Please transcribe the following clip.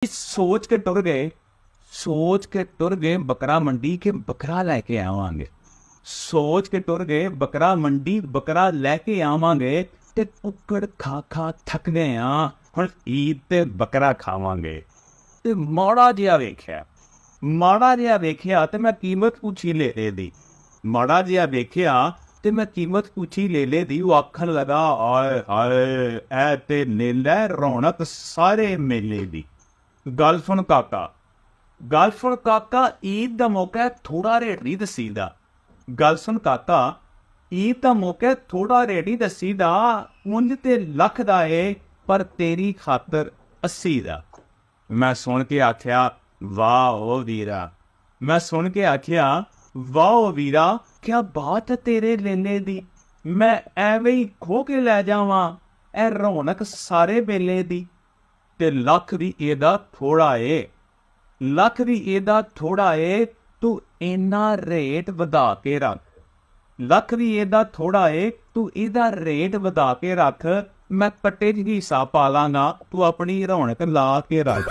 सोच के टुर गए बकरा मंडी के बकरा लैके आवांगे। सोच के टुर गए बकरा मंडी बकरा लैके आवांगे ते कुक्कड़ खा खा थक गए हाँ, हुण ईद ते बकरा खावांगे। ते माड़ा जिहा वेखिया ते मैं कीमत पूछी लेले दी। माड़ा जिहा वेखिया ते मैं कीमत पूछी लेले दी। वो आखन लगा आए हाय ऐ ते नेला रौनक सारे मेले दी। गल सुन काका ईद दा मौका है, थोड़ा रेट नहीं दसीदा। गल सुन काका ईद दा मौका है, थोड़ा रेट नहीं दसीदा। उंज ते लख दा है पर तेरी खातर 80 दा। मैं सुन के आख्या वाह ओ वीरा, मैं सुन के आख्या वाह ओ वीरा, क्या बात है तेरे लेले दी। मैं एवें ही खो के लै जावां ए रौनक सारे मेले दी। ते लख भी एदा थोड़ा है, लख भी एदा थोड़ा है, तू इन्ना रेट वधा के रख। लख भी एदा थोड़ा है, तू एदा रेट वधा के रख। मैं कट्टे च हिस्सा पा लांगा, तू अपनी रौनक ला के रख।